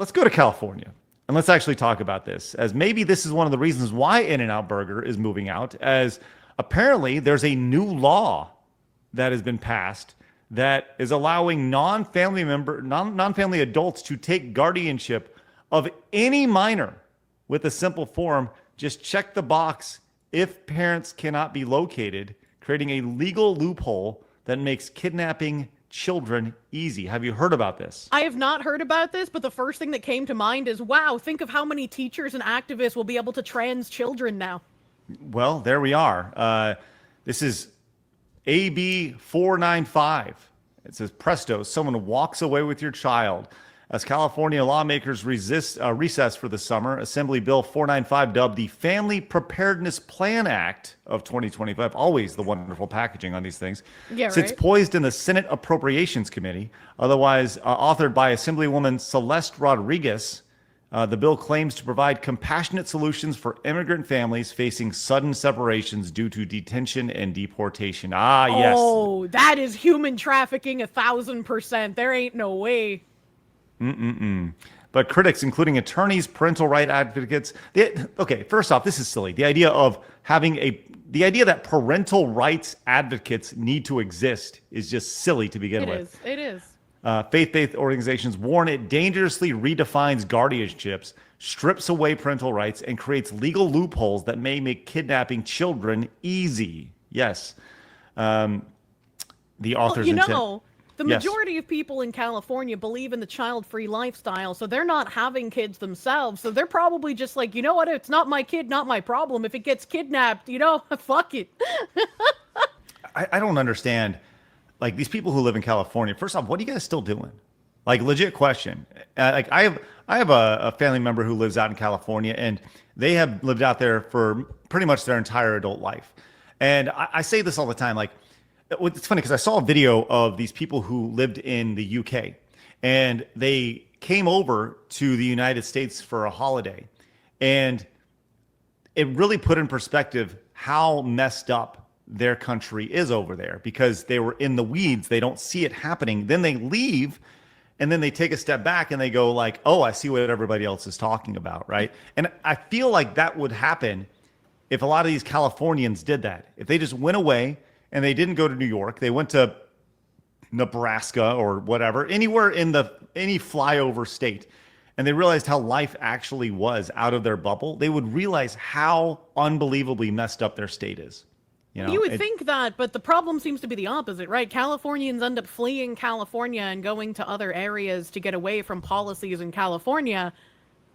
let's go to California and let's actually talk about this, as maybe this is one of the reasons why In-N-Out Burger is moving out, as apparently there's a new law that has been passed that is allowing non-family adults to take guardianship of any minor with a simple form. Just check the box if parents cannot be located, creating a legal loophole that makes kidnapping children easy. Have you heard about this? I have not heard about this, but the first thing that came to mind is, wow, think of how many teachers and activists will be able to trans children now. Well, there we are. This is AB 495. It says, presto, someone walks away with your child. As California lawmakers recess for the summer, Assembly Bill 495, dubbed the Family Preparedness Plan Act of 2025, always the wonderful packaging on these things, sits poised in the Senate Appropriations Committee, otherwise authored by Assemblywoman Celeste Rodriguez. The bill claims to provide compassionate solutions for immigrant families facing sudden separations due to detention and deportation. Ah, yes. Oh, that is human trafficking 1,000%. There ain't no way. But critics, including attorneys, parental right advocates, okay, first off, this is silly. The idea that parental rights advocates need to exist is just silly to begin with. It is. Faith-based organizations warn it dangerously redefines guardianships, strips away parental rights, and creates legal loopholes that may make kidnapping children easy. Yes. The author's intent. The majority of people in California believe in the child-free lifestyle, so they're not having kids themselves. So they're probably just like, you know what? It's not my kid, not my problem. If it gets kidnapped, fuck it. I don't understand. Like, these people who live in California, first off, what are you guys still doing? Like, legit question. I have a family member who lives out in California, and they have lived out there for pretty much their entire adult life. And I say this all the time, like, it's funny because I saw a video of these people who lived in the UK, and they came over to the United States for a holiday. And it really put in perspective how messed up their country is over there, because they were in the weeds. They don't see it happening. Then they leave, and then they take a step back and they go like, oh, I see what everybody else is talking about, right? And I feel like that would happen if a lot of these Californians did that. If they just went away and they didn't go to New York, they went to Nebraska or whatever, anywhere in any flyover state, and they realized how life actually was out of their bubble, they would realize how unbelievably messed up their state is. You would think that, but the problem seems to be the opposite, right? Californians end up fleeing California and going to other areas to get away from policies in California,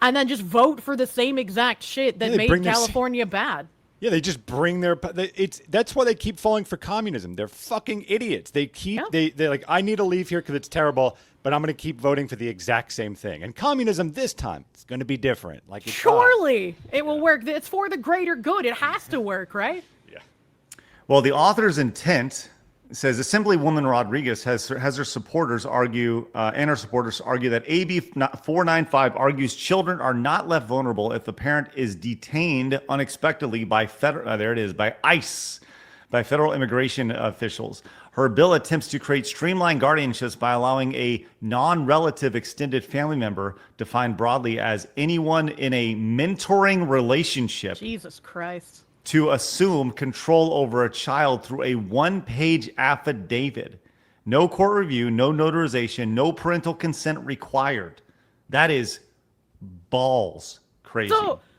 and then just vote for the same exact shit that made California bad. Yeah, they just bring that's why they keep falling for communism. They're fucking idiots. They're like, I need to leave here because it's terrible, but I'm going to keep voting for the exact same thing. And communism this time, it's going to be different. Like, surely it will work. It's for the greater good. It has to work, right? Yeah. Well, the author's intent says Assemblywoman Rodriguez has her supporters argue, that AB 495 argues children are not left vulnerable if the parent is detained unexpectedly by ICE, by federal immigration officials. Her bill attempts to create streamlined guardianships by allowing a non-relative extended family member, defined broadly as anyone in a mentoring relationship. Jesus Christ. To assume control over a child through a one-page affidavit. No court review, no notarization, no parental consent required. That is balls crazy.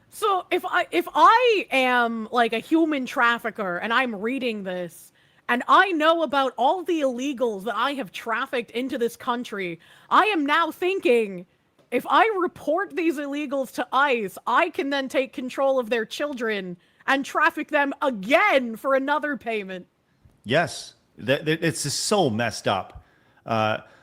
So if I am like a human trafficker and I'm reading this and I know about all the illegals that I have trafficked into this country, I am now thinking, if I report these illegals to ICE, I can then take control of their children and traffic them again for another payment. Yes, it's just so messed up.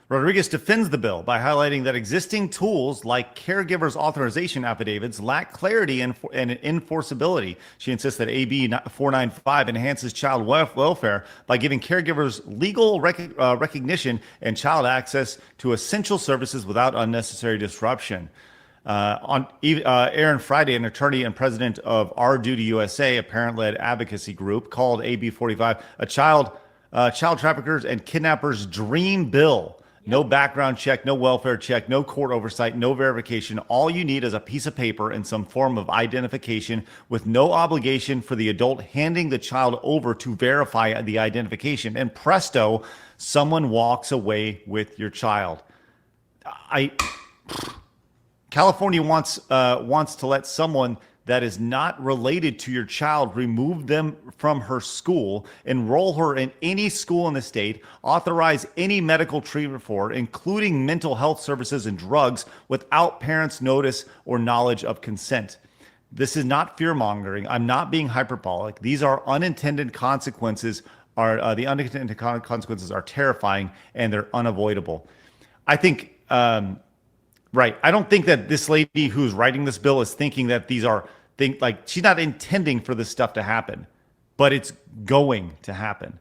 Rodriguez defends the bill by highlighting that existing tools like caregivers' authorization affidavits lack clarity and enforceability. She insists that AB 495 enhances child welfare by giving caregivers legal recognition and child access to essential services without unnecessary disruption. Aaron Friday, an attorney and president of Our Duty USA, a parent-led advocacy group, called AB 45 a child traffickers and kidnappers' dream bill, No background check, no welfare check, no court oversight, no verification. All you need is a piece of paper and some form of identification with no obligation for the adult handing the child over to verify the identification. And presto, someone walks away with your child. California wants to let someone that is not related to your child remove them from her school, enroll her in any school in the state, authorize any medical treatment for her, including mental health services and drugs, without parents' notice or knowledge of consent. This is not fear mongering. I'm not being hyperbolic. These are unintended consequences. The unintended consequences are terrifying and they're unavoidable. I think. Right. I don't think that this lady who's writing this bill is thinking that these are she's not intending for this stuff to happen, but it's going to happen.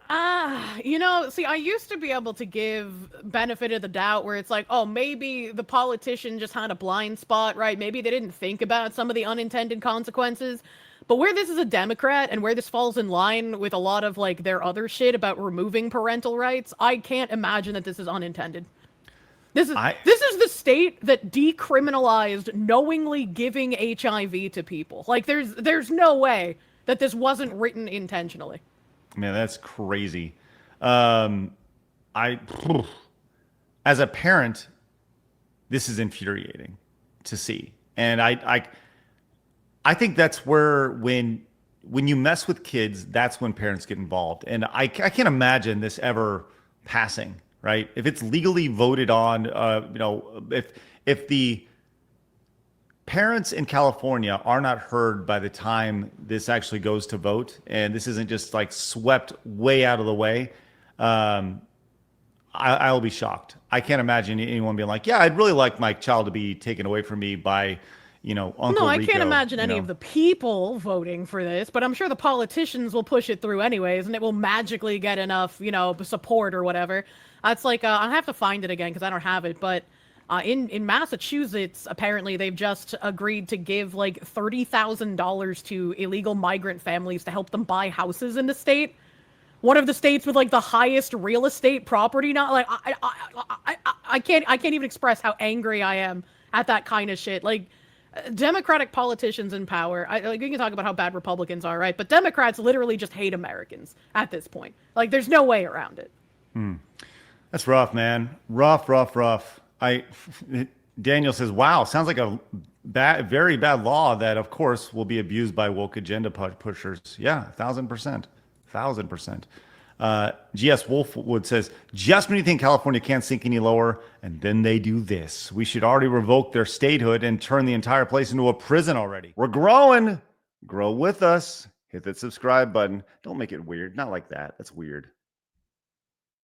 See, I used to be able to give benefit of the doubt where it's like, oh, maybe the politician just had a blind spot, right? Maybe they didn't think about some of the unintended consequences. But where this is a Democrat and where this falls in line with a lot of like their other shit about removing parental rights, I can't imagine that this is unintended. This is the state that decriminalized knowingly giving HIV to people. Like there's no way that this wasn't written intentionally. Man, that's crazy. As a parent, this is infuriating to see. And I think that's where when you mess with kids, that's when parents get involved. And I can't imagine this ever passing. Right? If it's legally voted on, if the parents in California are not heard by the time this actually goes to vote, and this isn't just like swept way out of the way, I'll be shocked. I can't imagine anyone being like, yeah, I'd really like my child to be taken away from me by, Uncle No, I Rico, can't imagine any of the people voting for this, but I'm sure the politicians will push it through anyways, and it will magically get enough, support or whatever. It's like, I'll have to find it again because I don't have it, but in Massachusetts, apparently they've just agreed to give like $30,000 to illegal migrant families to help them buy houses in the state. One of the states with like the highest real estate property. Not like I can't even express how angry I am at that kind of shit. Like Democratic politicians in power. We can talk about how bad Republicans are, right? But Democrats literally just hate Americans at this point. Like there's no way around it. That's rough, man. Rough. Daniel says, wow, sounds like a very bad law that, of course, will be abused by woke agenda pushers. Yeah, 1,000%. 1,000%. GS Wolfwood says, just when you think California can't sink any lower, and then they do this. We should already revoke their statehood and turn the entire place into a prison already. We're growing. Grow with us. Hit that subscribe button. Don't make it weird. Not like that. That's weird.